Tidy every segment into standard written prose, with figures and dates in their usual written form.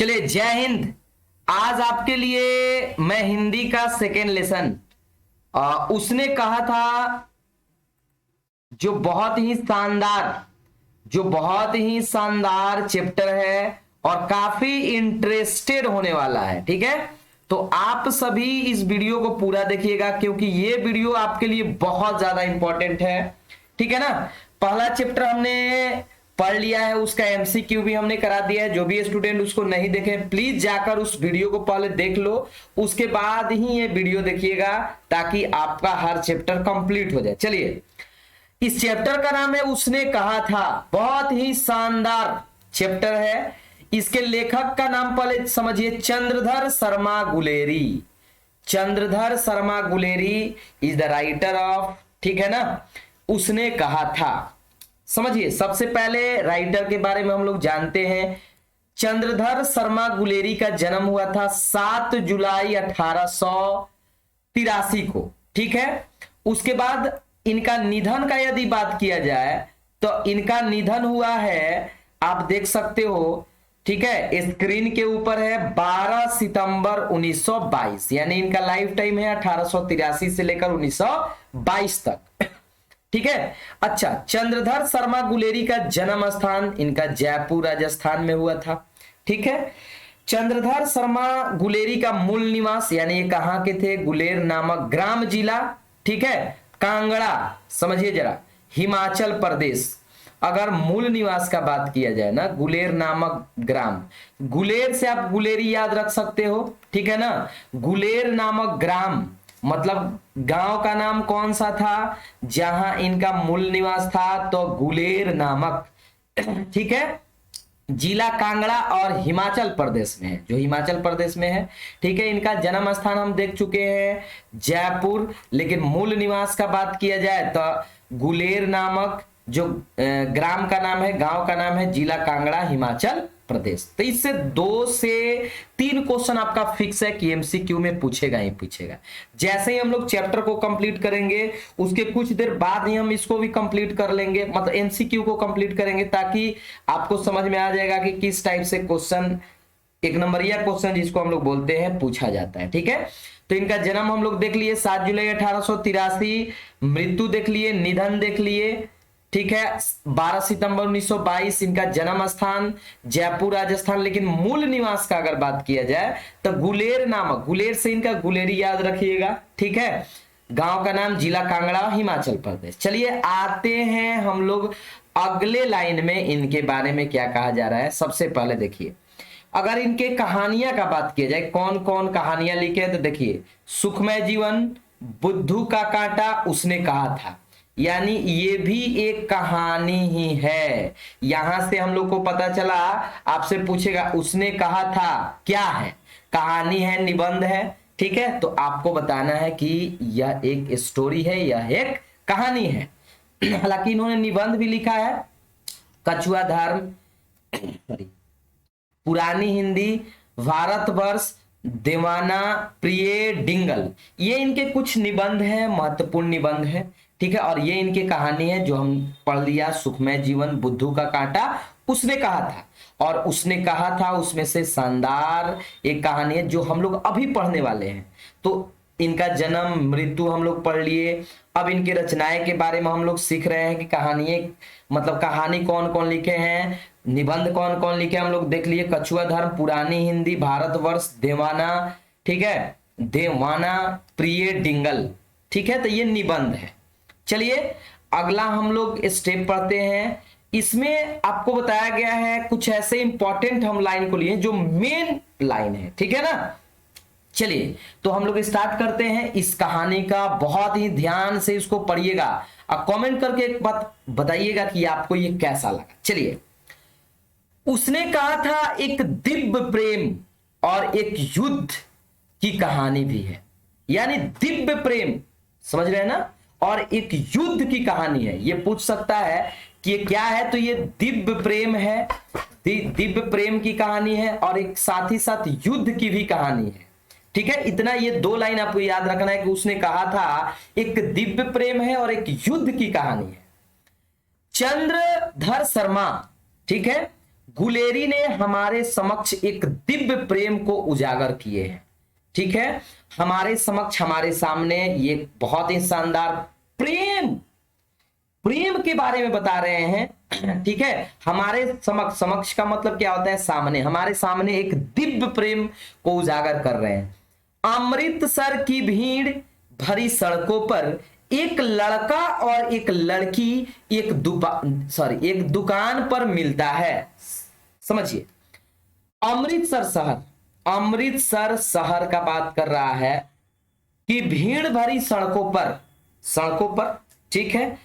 चलिए, जय हिंद। आज आपके लिए मैं हिंदी का सेकेंड लेसन उसने कहा था जो बहुत ही शानदार चैप्टर है और काफी इंटरेस्टेड होने वाला है। ठीक है, तो आप सभी इस वीडियो को पूरा देखिएगा क्योंकि ये वीडियो आपके लिए बहुत ज्यादा इंपॉर्टेंट है। ठीक है ना। पहला चैप्टर हमने पढ़ लिया है, उसका एमसीक्यू भी हमने करा दिया है। जो भी स्टूडेंट उसको नहीं देखे प्लीज जाकर उस वीडियो को पहले देख लो, उसके बाद ही ये वीडियो देखिएगा ताकि आपका हर चैप्टर कंप्लीट हो जाए। चलिए, इस चैप्टर का नाम है उसने कहा था। बहुत ही शानदार चैप्टर है। इसके लेखक का नाम पहले समझिए, Chandradhar Sharma Guleri. Chandradhar Sharma Guleri is the writer of, ठीक है ना, उसने कहा था। समझिए, सबसे पहले राइटर के बारे में हम लोग जानते हैं। चंद्रधर शर्मा गुलेरी का जन्म हुआ था 7 जुलाई 1883 को। ठीक है, उसके बाद इनका निधन का यदि बात किया जाए तो इनका निधन हुआ है, आप देख सकते हो, ठीक है, स्क्रीन के ऊपर है 12 सितंबर 1922, यानी इनका लाइफ टाइम है 1883 से लेकर 1922 तक। ठीक है। अच्छा, चंद्रधर शर्मा गुलेरी का जन्म स्थान इनका जयपुर राजस्थान में हुआ था। ठीक है। चंद्रधर शर्मा गुलेरी का मूल निवास, यानी ये कहां के थे, गुलेर नामक ग्राम जिला, ठीक है, कांगड़ा, समझिए जरा, हिमाचल प्रदेश। अगर मूल निवास का बात किया जाए ना, गुलेर नामक ग्राम, गुलेर से आप गुलेरी याद रख सकते हो। ठीक है ना। गुलेर नामक ग्राम मतलब गांव का नाम कौन सा था जहां इनका मूल निवास था, तो गुलेर नामक। ठीक है, जिला कांगड़ा और हिमाचल प्रदेश में है, जो हिमाचल प्रदेश में है। ठीक है, इनका जन्म स्थान हम देख चुके हैं जयपुर, लेकिन मूल निवास का बात किया जाए तो गुलेर नामक जो ग्राम का नाम है, गांव का नाम है, जिला कांगड़ा, हिमाचल प्रदेश। तो इससे 2 से 3 क्वेश्चन आपका फिक्स है कि एमसीक्यू में पूछेगा ही पूछेगा। जैसे ही हम लोग चैप्टर को कंप्लीट करेंगे उसके कुछ देर बाद ही हम इसको भी कंप्लीट कर लेंगे, मतलब एमसीक्यू को कंप्लीट करेंगे, ताकि आपको समझ में आ जाएगा कि किस टाइप से क्वेश्चन, एक नंबरिया क्वेश्चन जिसको हम लोग बोलते हैं, पूछा जाता है। ठीक है, तो इनका जन्म हम लोग देख लिए 7 जुलाई 1883, मृत्यु देख लिए, निधन देख लिए। ठीक है, 12 सितंबर 1922 इनका जन्म स्थान जयपुर राजस्थान, लेकिन मूल निवास का अगर बात किया जाए तो गुलेर नामक, गुलेर से इनका गुलेरी याद रखिएगा। ठीक है, गांव का नाम जिला कांगड़ा, हिमाचल प्रदेश। चलिए आते हैं हम लोग अगले लाइन में, इनके बारे में क्या कहा जा रहा है। सबसे पहले देखिए, अगर इनके कहानियां का बात किया जाए, कौन कौन कहानियां लिखे हैं, तो देखिए, सुखमय जीवन, बुद्धू का कांटा, उसने कहा था, यानी ये भी एक कहानी ही है। यहां से हम लोग को पता चला, आपसे पूछेगा उसने कहा था क्या है, कहानी है, निबंध है। ठीक है, तो आपको बताना है कि यह एक स्टोरी है, यह एक कहानी है। हालांकि इन्होंने निबंध भी लिखा है, कछुआ धर्म, पुरानी हिंदी, भारतवर्ष, दीवाना, प्रिय, डिंगल, ये इनके कुछ निबंध हैं, महत्वपूर्ण निबंध है। ठीक है, और ये इनकी कहानी है जो हम पढ़ लिया, सुखमय जीवन, बुद्धू का कांटा, उसने कहा था, और उसने कहा था उसमें से शानदार एक कहानी है जो हम लोग अभी पढ़ने वाले हैं। तो इनका जन्म, मृत्यु हम लोग पढ़ लिए। अब इनके रचनाएं के बारे में हम लोग सीख रहे हैं कि कहानी, मतलब कहानी कौन कौन लिखे हैं, निबंध कौन कौन लिखे हम लोग देख लिए, कछुआ धर्म, पुरानी हिंदी, भारतवर्ष, देवाना, ठीक है, देवाना, प्रिय, डिंगल। ठीक है, तो ये निबंध है। चलिए अगला हम लोग स्टेप पढ़ते हैं। इसमें आपको बताया गया है कुछ ऐसे इंपॉर्टेंट हम लाइन को लिए जो मेन लाइन है। ठीक है ना। चलिए तो हम लोग स्टार्ट करते हैं इस कहानी का। बहुत ही ध्यान से इसको पढ़िएगा और कमेंट करके एक बात बताइएगा कि आपको ये कैसा लगा। चलिए, उसने कहा था एक दिव्य प्रेम और एक युद्ध की कहानी भी है, यानी दिव्य प्रेम, समझ रहे हैं ना, और एक युद्ध की कहानी है। ये पूछ सकता है कि ये क्या है, तो ये दिव्य प्रेम है, दिव्य प्रेम की कहानी है, और एक साथ ही साथ युद्ध की भी कहानी है। ठीक है, इतना ये 2 लाइन आपको याद रखना है कि उसने कहा था एक दिव्य प्रेम है और एक युद्ध की कहानी है। चंद्रधर शर्मा, ठीक है, गुलेरी ने हमारे समक्ष एक दिव्य प्रेम को उजागर किए हैं। ठीक है, हमारे समक्ष, हमारे सामने ये बहुत ही शानदार प्रेम प्रेम के बारे में बता रहे हैं। ठीक है, हमारे समक्ष, समक्ष का मतलब क्या होता है? सामने, हमारे सामने एक दिव्य प्रेम को उजागर कर रहे हैं। अमृतसर की भीड़ भरी सड़कों पर एक लड़का और एक लड़की एक दुकान पर मिलता है। समझिए, अमृतसर शहर का बात कर रहा है कि भीड़ भरी सड़कों पर, ठीक है,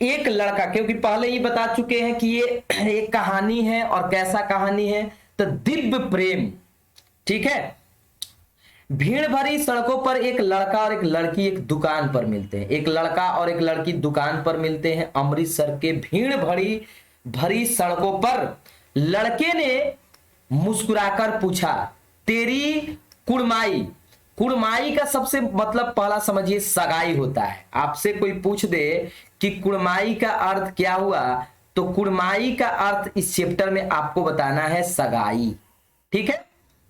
एक लड़का, क्योंकि पहले ही बता चुके हैं कि ये एक कहानी है, और कैसा कहानी है? तो दिव्य प्रेम। ठीक है, भीड़ भरी सड़कों पर एक लड़का और एक लड़की एक दुकान पर मिलते हैं। एक लड़का और एक लड़की दुकान पर मिलते हैं अमृतसर के भीड़ भरी सड़कों पर। लड़के ने मुस्कुराकर पूछा, तेरी कुड़माई का सबसे मतलब पहला समझिए सगाई होता है। आपसे कोई पूछ दे कि कुड़माई का अर्थ क्या हुआ, तो कुड़माई का अर्थ इस चैप्टर में आपको बताना है सगाई। ठीक है,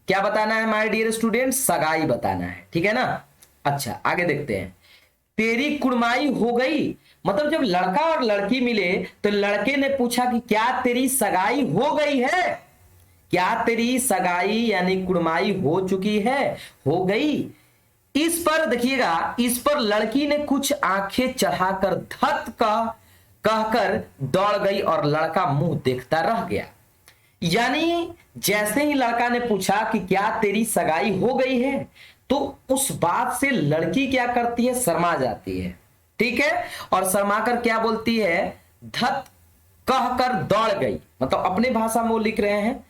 क्या बताना है माय डियर स्टूडेंट? सगाई बताना है। ठीक है ना? अच्छा, आगे देखते हैं। तेरी कुड़माई हो गई, मतलब जब लड़का और लड़की मिले तो लड़के ने पूछा कि क्या तेरी सगाई हो गई है? क्या तेरी सगाई यानी कुड़माई हो चुकी है? हो गई। इस पर देखिएगा, इस पर लड़की ने कुछ आंखें चढ़ाकर धत कहकर दौड़ गई और लड़का मुंह देखता रह गया। यानी जैसे ही लड़का ने पूछा कि क्या तेरी सगाई हो गई है, तो उस बात से लड़की क्या करती है? शर्मा जाती है। ठीक है, और शर्मा कर क्या बोलती है? धत कहकर दौड़ गई, मतलब अपने भाषा में वो लिख रहे हैं।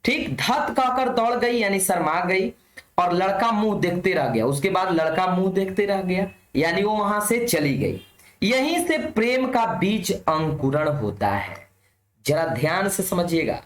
ठीक, धत कहकर दौड़ गई यानी शर्मा गई, और लड़का मुंह देखते रह गया। उसके बाद लड़का मुंह देखते रह गया, यानी वो वहां से चली गई। यहीं से प्रेम का बीज अंकुरण होता है। जरा ध्यान से समझिएगा,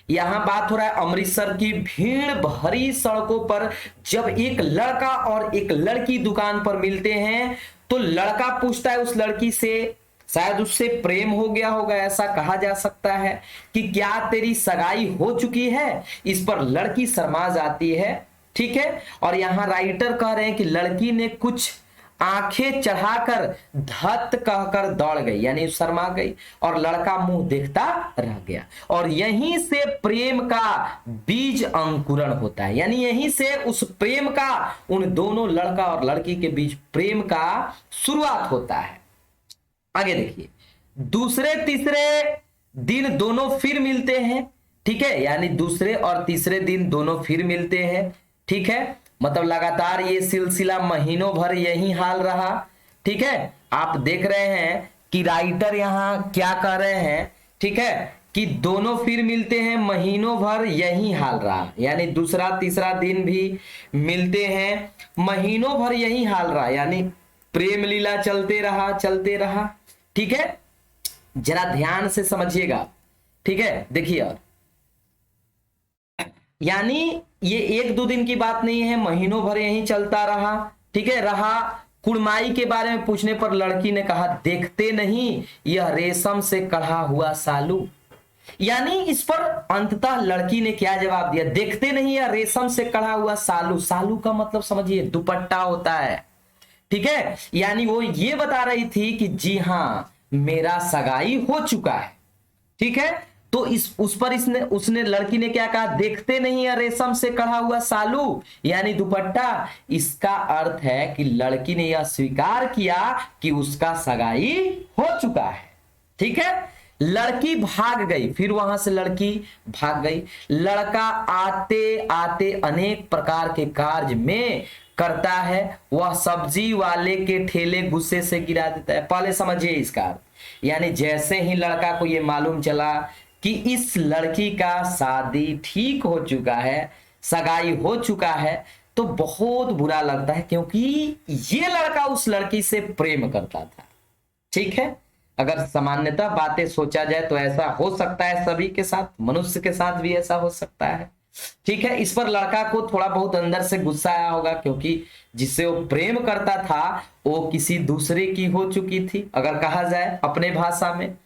यहां बात हो रहा है अमृतसर की भीड़ भरी सड़कों पर जब एक लड़का और एक लड़की दुकान पर मिलते हैं, तो लड़का पूछता है उस लड़की से, शायद उससे प्रेम हो गया होगा, ऐसा कहा जा सकता है कि क्या तेरी सगाई हो चुकी है? इस पर लड़की शर्मा जाती है। ठीक है, और यहां राइटर कह रहे हैं कि लड़की ने कुछ आंखें चढ़ाकर धत कहकर दौड़ गई, यानी शर्मा गई, और लड़का मुंह देखता रह गया। और यहीं से प्रेम का बीज अंकुरण होता है, यानी यहीं से उस प्रेम का, उन दोनों लड़का और लड़की के बीच प्रेम का शुरुआत होता है। आगे देखिए, दूसरे तीसरे दिन दोनों फिर मिलते हैं। ठीक है, यानी दूसरे और तीसरे दिन दोनों फिर मिलते हैं। ठीक है, मतलब लगातार ये सिलसिला महीनों भर यही हाल रहा। ठीक है, आप देख रहे हैं कि राइटर यहां क्या कह रहे हैं? ठीक है, कि दोनों फिर मिलते हैं, महीनों भर यही हाल रहा, यानी दूसरा तीसरा दिन भी मिलते हैं, महीनों भर यही हाल रहा, यानी प्रेम लीला चलते रहा। ठीक है, जरा ध्यान से समझिएगा। ठीक है, देखिए, और यानी ये एक दो दिन की बात नहीं है, महीनों भर यही चलता रहा। ठीक है, कुड़माई के बारे में पूछने पर लड़की ने कहा, देखते नहीं यह रेशम से कढ़ा हुआ सालू। यानी इस पर अंततः लड़की ने क्या जवाब दिया? देखते नहीं यह रेशम से कढ़ा हुआ सालू। सालू का मतलब समझिए दुपट्टा होता है। ठीक है, यानी वो ये बता रही थी कि जी हाँ, मेरा सगाई हो चुका है। ठीक है, तो उसने लड़की ने क्या कहा? देखते नहीं है रेशम से कढ़ा हुआ सालू, यानी दुपट्टा। इसका अर्थ है कि लड़की ने यह स्वीकार किया कि उसका सगाई हो चुका है। ठीक है, लड़की भाग गई, फिर वहां से लड़की भाग गई। लड़का आते आते अनेक प्रकार के कार्य में करता है, वह सब्जी वाले के ठेले गुस्से से गिरा देता है। पहले समझिए इसका अर्थ, यानी जैसे ही लड़का को यह मालूम चला कि इस लड़की का शादी ठीक हो चुका है, सगाई हो चुका है, तो बहुत बुरा लगता है, क्योंकि ये लड़का उस लड़की से प्रेम करता था। ठीक है, अगर सामान्यतः बातें सोचा जाए तो ऐसा हो सकता है, सभी के साथ, मनुष्य के साथ भी ऐसा हो सकता है। ठीक है, इस पर लड़का को थोड़ा बहुत अंदर से गुस्सा आया होगा, क्योंकि जिससे वो प्रेम करता था वो किसी दूसरे की हो चुकी थी, अगर कहा जाए अपने भाषा में।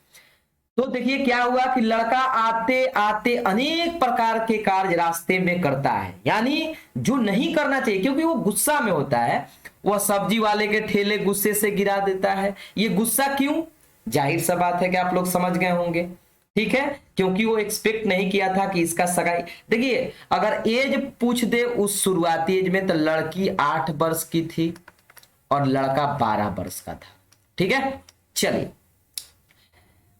तो देखिए क्या हुआ कि लड़का आते आते अनेक प्रकार के कार्य रास्ते में करता है, यानी जो नहीं करना चाहिए, क्योंकि वो गुस्सा में होता है। वह सब्जी वाले के ठेले गुस्से से गिरा देता है। ये गुस्सा क्यों? जाहिर सा बात है कि आप लोग समझ गए होंगे, ठीक है, क्योंकि वो एक्सपेक्ट नहीं किया था कि इसका सगाई। देखिए अगर एज पूछ दे उस शुरुआती एज में, तो लड़की 8 वर्ष की थी और लड़का 12 वर्ष का था, ठीक है। चलिए,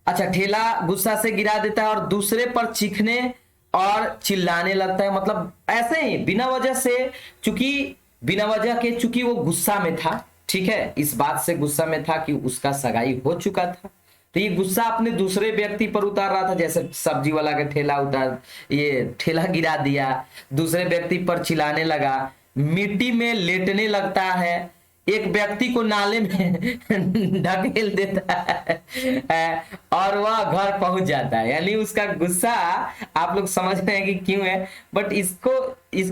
अच्छा, ठेला गुस्सा से गिरा देता है और दूसरे पर चीखने और चिल्लाने लगता है, मतलब ऐसे ही बिना वजह से, चूंकि वो गुस्सा में था, ठीक है, इस बात से गुस्सा में था कि उसका सगाई हो चुका था, तो ये गुस्सा अपने दूसरे व्यक्ति पर उतार रहा था। जैसे सब्जी वाला का ठेला गिरा दिया, दूसरे व्यक्ति पर चिल्लाने लगा, मिट्टी में लेटने लगता है, एक व्यक्ति को नाले में ढकेल देता है और वह घर पहुंच जाता है। यानी उसका गुस्सा, आप लोग समझ रहे हैं कि क्यों है, बट इस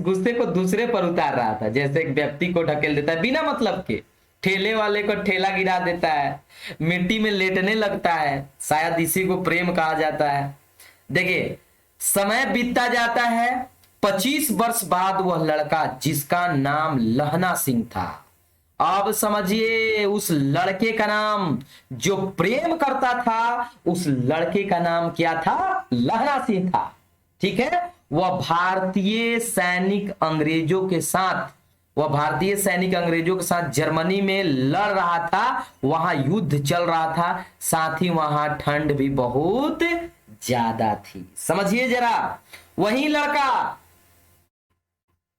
गुस्से को दूसरे पर उतार रहा था। जैसे एक व्यक्ति को ढकेल देता है बिना मतलब के, ठेले वाले को ठेला गिरा देता है, मिट्टी में लेटने लगता है, शायद इसी को प्रेम कहा जाता है। देखिए समय बीतता जाता है। 25 वर्ष बाद वह लड़का, जिसका नाम लहना सिंह था, अब समझिए उस लड़के का नाम, जो प्रेम करता था, उस लड़के का नाम क्या था? लहना सिंह था, ठीक है। वह भारतीय सैनिक अंग्रेजों के साथ जर्मनी में लड़ रहा था। वहां युद्ध चल रहा था, साथ ही वहां ठंड भी बहुत ज्यादा थी। समझिए जरा, वही लड़का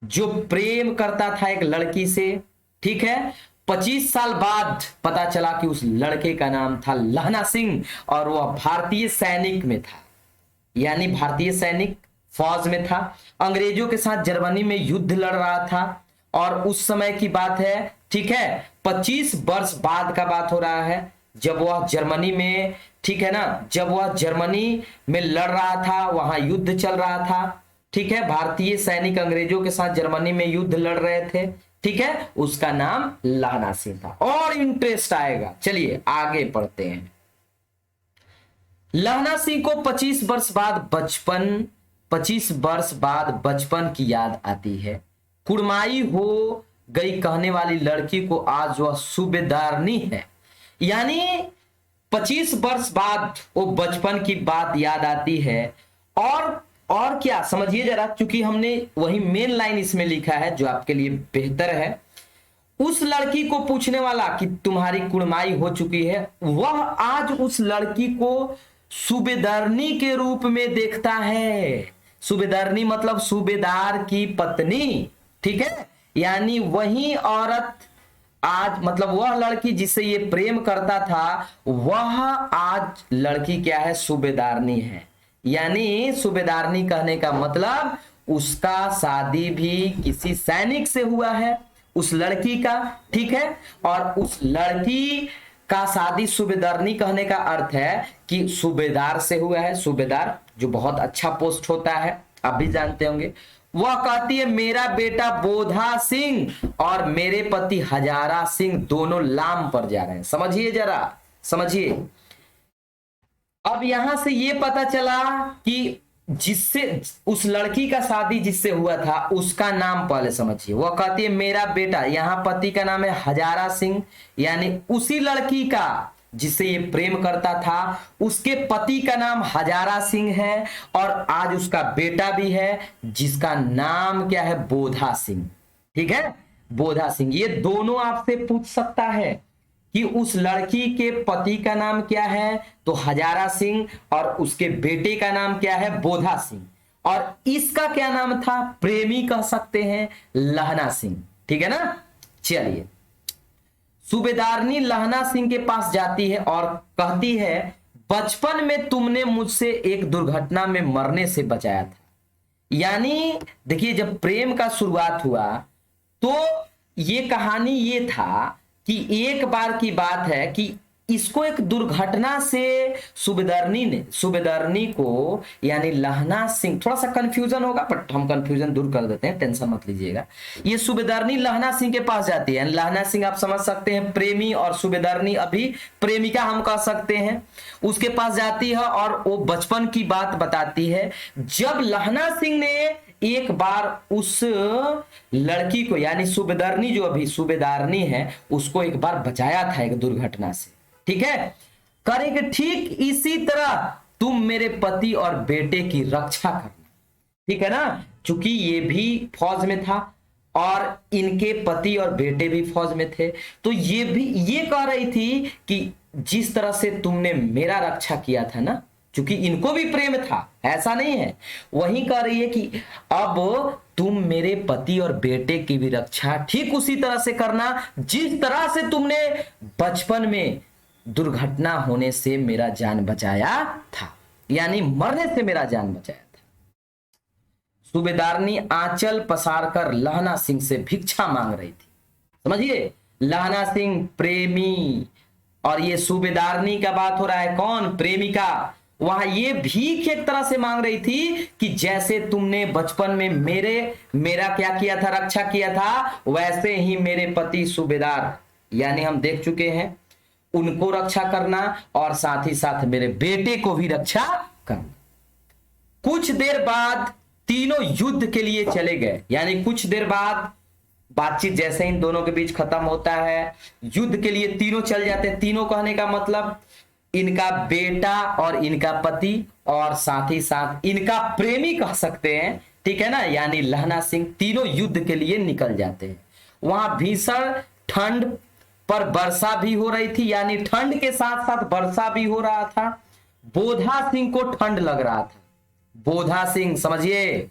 जो प्रेम करता था एक लड़की से, ठीक है, 25 साल बाद पता चला कि उस लड़के का नाम था लहना सिंह और वह भारतीय सैनिक में था, यानी भारतीय सैनिक फौज में था, अंग्रेजों के साथ जर्मनी में युद्ध लड़ रहा था। और उस समय की बात है, ठीक है, 25 वर्ष बाद का बात हो रहा है, जब वह जर्मनी में, ठीक है ना, जब वह जर्मनी में लड़ रहा था, वहां युद्ध चल रहा था, ठीक है, भारतीय सैनिक अंग्रेजों के साथ जर्मनी में युद्ध लड़ रहे थे, ठीक है, उसका नाम लहना सिंह था। और इंटरेस्ट आएगा, चलिए आगे पढ़ते हैं। लहना सिंह को 25 वर्ष बाद बचपन की याद आती है। कुड़माई हो गई कहने वाली लड़की को आज वह सूबेदारनी है। यानी 25 वर्ष बाद वो बचपन की बात याद आती है। और क्या समझिए जरा, चूंकि हमने वही मेन लाइन इसमें लिखा है जो आपके लिए बेहतर है। उस लड़की को पूछने वाला कि तुम्हारी कुड़माई हो चुकी है, वह आज उस लड़की को सूबेदारनी के रूप में देखता है। सूबेदारनी मतलब सूबेदार की पत्नी, ठीक है, यानी वही औरत आज, मतलब वह लड़की जिससे ये प्रेम करता था, वह आज लड़की क्या है? सूबेदारनी है। यानी सूबेदारनी कहने का मतलब उसका शादी भी किसी सैनिक से हुआ है, उस लड़की का, ठीक है, और उस लड़की का शादी सूबेदारनी कहने का अर्थ है कि सूबेदार से हुआ है। सूबेदार जो बहुत अच्छा पोस्ट होता है, आप भी जानते होंगे। वह कहती है मेरा बेटा बोधा सिंह और मेरे पति हजारा सिंह दोनों लाम पर जा रहे हैं। समझिए जरा, समझिए। अब यहां से ये पता चला कि जिससे उस लड़की का शादी जिससे हुआ था उसका नाम पहले समझिए। वह कहती है मेरा बेटा, यहां पति का नाम है हजारा सिंह, यानी उसी लड़की का जिससे ये प्रेम करता था उसके पति का नाम हजारा सिंह है, और आज उसका बेटा भी है जिसका नाम क्या है? बोधा सिंह, ठीक है, बोधा सिंह। ये दोनों आपसे पूछ सकता है कि उस लड़की के पति का नाम क्या है, तो हजारा सिंह, और उसके बेटे का नाम क्या है? बोधा सिंह, और इसका क्या नाम था? प्रेमी कह सकते हैं, लहना सिंह, ठीक है ना। चलिए, सूबेदारनी लहना सिंह के पास जाती है और कहती है बचपन में तुमने मुझसे एक दुर्घटना में मरने से बचाया था। यानी देखिए, जब प्रेम का शुरुआत हुआ तो ये कहानी ये था कि एक बार की बात है कि इसको एक दुर्घटना से सूबेदारनी को यानी लहना सिंह, थोड़ा सा कंफ्यूजन होगा बट हम कंफ्यूजन दूर कर देते हैं, टेंशन मत लीजिएगा। ये सूबेदारनी लहना सिंह के पास जाती है, लहना सिंह आप समझ सकते हैं प्रेमी, और सूबेदारनी अभी प्रेमिका हम कह सकते हैं। उसके पास जाती है और वो बचपन की बात बताती है, जब लहना सिंह ने एक बार उस लड़की को यानी सूबेदारनी, जो अभी सूबेदारनी है, उसको एक बार बचाया था एक दुर्घटना से, ठीक है। करेंगे ठीक इसी तरह तुम मेरे पति और बेटे की रक्षा करना, ठीक है ना, क्योंकि ये भी फौज में था और इनके पति और बेटे भी फौज में थे, तो ये भी ये कह रही थी कि जिस तरह से तुमने मेरा रक्षा किया था ना, क्योंकि इनको भी प्रेम था, ऐसा नहीं है, वही कह रही है कि अब तुम मेरे पति और बेटे की भी रक्षा ठीक उसी तरह से करना जिस तरह से तुमने बचपन में दुर्घटना होने से मेरा जान बचाया था, यानी मरने से मेरा जान बचाया था। सूबेदारनी आंचल पसार कर लहना सिंह से भिक्षा मांग रही थी, समझिए, लहना सिंह प्रेमी और ये सूबेदारनी का बात हो रहा है, कौन, प्रेमिका। वहां ये भीख एक तरह से मांग रही थी कि जैसे तुमने बचपन में मेरा क्या किया था, रक्षा किया था, वैसे ही मेरे पति सूबेदार यानी हम देख चुके हैं उनको रक्षा करना और साथ ही साथ मेरे बेटे को भी रक्षा करना। कुछ देर बाद तीनों युद्ध के लिए चले गए, यानी कुछ देर बाद बातचीत जैसे इन दोनों के बीच खत्म होता है, युद्ध के लिए तीनों चल जाते हैं। तीनों कहने का मतलब इनका बेटा और इनका पति और साथ ही साथ इनका प्रेमी कह सकते हैं, ठीक है ना, यानी लहना सिंह, तीनों युद्ध के लिए निकल जाते हैं। वहां भीषण ठंड पर वर्षा भी हो रही थी, यानी ठंड के साथ साथ वर्षा भी हो रहा था। बोधा सिंह को ठंड लग रहा था, बोधा सिंह समझिए,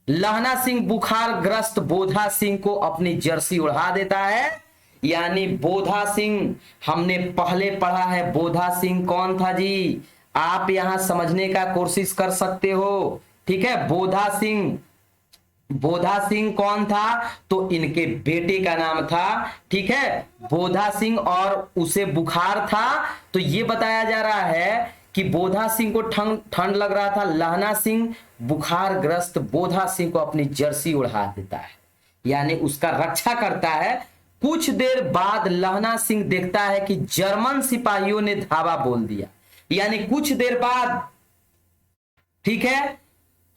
लहना सिंह बुखारग्रस्त बोधा सिंह को अपनी जर्सी उड़ा देता है, यानी बोधा सिंह हमने पहले पढ़ा है। बोधा सिंह कौन था जी, आप यहां समझने का कोशिश कर सकते हो, ठीक है। बोधा सिंह कौन था, तो इनके बेटे का नाम था, ठीक है, बोधा सिंह, और उसे बुखार था। तो ये बताया जा रहा है कि बोधा सिंह को ठंड लग रहा था, लहना सिंह बुखारग्रस्त बोधा सिंह को अपनी जर्सी उड़ा देता है, यानी उसका रक्षा करता है। कुछ देर बाद लहना सिंह देखता है कि जर्मन सिपाहियों ने धावा बोल दिया, यानी कुछ देर बाद, ठीक है,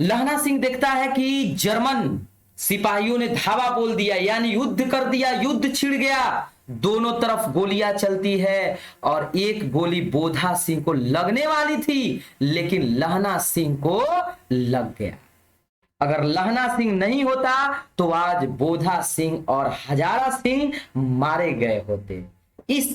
लहना सिंह देखता है कि जर्मन सिपाहियों ने धावा बोल दिया, यानी युद्ध कर दिया, युद्ध छिड़ गया, दोनों तरफ गोलियां चलती है और एक गोली बोधा सिंह को लगने वाली थी लेकिन लहना सिंह को लग गया। अगर लहना सिंह नहीं होता तो आज बोधा सिंह और हजारा सिंह मारे गए होते। इस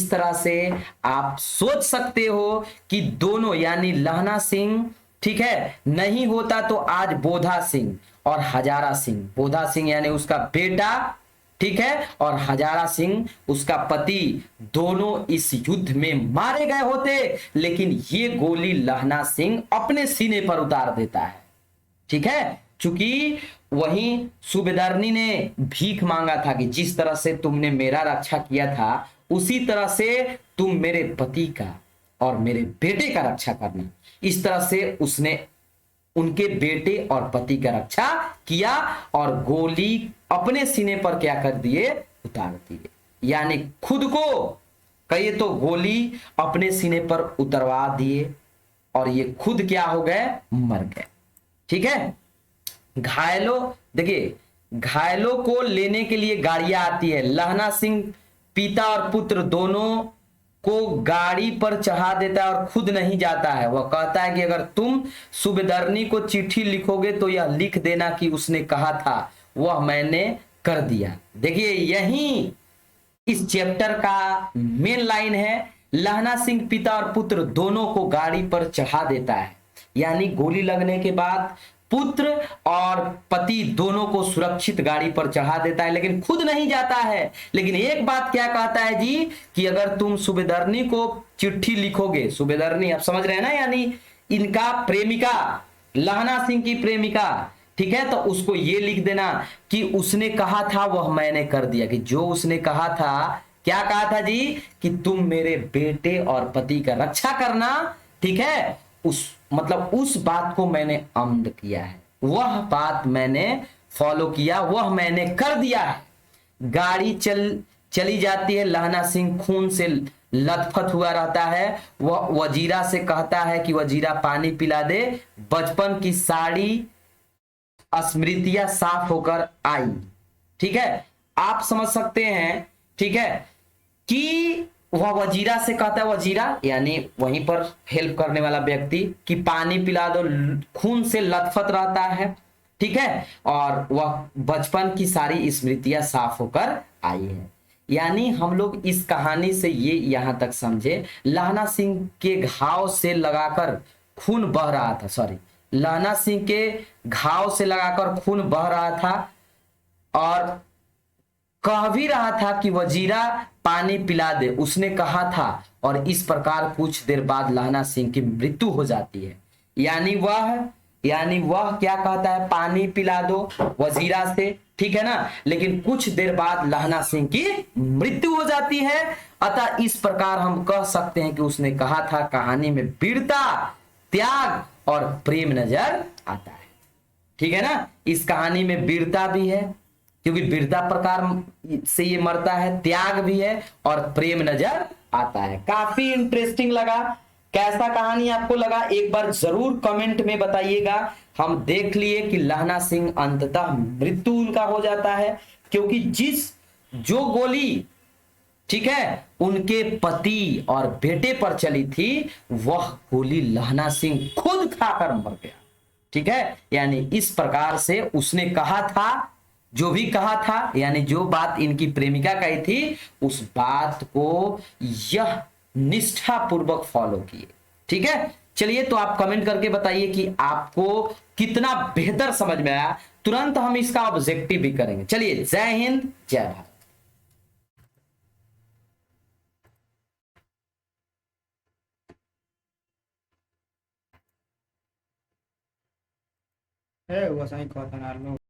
तरह से आप सोच सकते हो कि दोनों यानी लहना सिंह, ठीक है, नहीं होता तो आज बोधा सिंह और हजारा सिंह, बोधा सिंह यानी उसका बेटा, ठीक है, और हजारा सिंह उसका पति, दोनों इस युद्ध में मारे गए होते, लेकिन ये गोली लहना सिंह अपने सीने पर उतार देता है, ठीक है, क्योंकि वहीं सूबेदारनी ने भीख मांगा था कि जिस तरह से तुमने मेरा रक्षा किया था उसी तरह से तुम मेरे पति का और मेरे बेटे का रक्षा करना। इस तरह से उसने उनके बेटे और पति का रक्षा किया और गोली अपने सीने पर क्या कर दिए, उतार दिए, यानी खुद को कहिए तो गोली अपने सीने पर उतरवा दिए और ये खुद क्या हो गए, मर गए, ठीक है। देखिए घायलों को लेने के लिए गाड़ियां आती है, लहना सिंह पिता और पुत्र दोनों को गाड़ी पर चढ़ा देता है और खुद नहीं जाता है। वह कहता है कि अगर तुम सूबेदारनी को चिट्ठी लिखोगे तो यह लिख देना कि उसने कहा था वह मैंने कर दिया। देखिए यही इस चैप्टर का मेन लाइन है, लहना सिंह पिता और पुत्र दोनों को गाड़ी पर चढ़ा देता है, यानी गोली लगने के बाद पुत्र और पति दोनों को सुरक्षित गाड़ी पर चढ़ा देता है, लेकिन खुद नहीं जाता है। लेकिन एक बात क्या कहता है जी कि अगर तुम सूबेदारनी को चिट्ठी लिखोगे, सूबेदारनी आप समझ रहे हैं ना, यानी इनका प्रेमिका, लहना सिंह की प्रेमिका, ठीक है, तो उसको ये लिख देना कि उसने कहा था वह मैंने कर दिया, कि जो उसने कहा था क्या कहा था जी कि तुम मेरे बेटे और पति का रक्षा करना, ठीक है। उस मतलब उस बात को मैंने अमल किया है, वह बात मैंने फॉलो किया, वह मैंने कर दिया है। गाड़ी चली जाती है, लहना सिंह खून से लथपथ हुआ रहता है। वह वजीरा से कहता है कि वजीरा पानी पिला दे। बचपन की सारी स्मृतियां साफ होकर आई, ठीक है। आप समझ सकते हैं, ठीक है, कि वह वजीरा से कहता है, वजीरा यानी वहीं पर हेल्प करने वाला व्यक्ति, कि पानी पिला दो, खून से लथपथ रहता है, ठीक है। और वह बचपन की सारी स्मृतियां साफ होकर आई है। यानी हम लोग इस कहानी से ये यहां तक समझे, लहना सिंह के घाव से लगाकर खून बह रहा था, सॉरी, लहना सिंह के घाव से लगाकर खून बह रहा था, और कह भी रहा था कि वजीरा पानी पिला दे, उसने कहा था। और इस प्रकार कुछ देर बाद लहना सिंह की मृत्यु हो जाती है। यानी वह क्या कहता है, पानी पिला दो वजीरा से, ठीक है ना। लेकिन कुछ देर बाद लहना सिंह की मृत्यु हो जाती है। अतः इस प्रकार हम कह सकते हैं कि उसने कहा था, कहानी में वीरता, त्याग और प्रेम नजर आता है, ठीक है ना। इस कहानी में वीरता भी है, क्योंकि वीरता प्रकार से ये मरता है, त्याग भी है और प्रेम नजर आता है। काफी इंटरेस्टिंग लगा। कैसा कहानी आपको लगा, एक बार जरूर कमेंट में बताइएगा। हम देख लिए कि लहना सिंह अंततः मृत्यु उनका हो जाता है, क्योंकि जो गोली, ठीक है, उनके पति और बेटे पर चली थी, वह गोली लहना सिंह खुद खाकर मर गया, ठीक है। यानी इस प्रकार से उसने कहा था, जो भी कहा था, यानी जो बात इनकी प्रेमिका कही थी, उस बात को यह निष्ठा पूर्वक फॉलो किए, ठीक है। चलिए, तो आप कमेंट करके बताइए कि आपको कितना बेहतर समझ में आया। तुरंत हम इसका ऑब्जेक्टिव भी करेंगे। चलिए, जय हिंद, जय भारत। है वो सही कहता है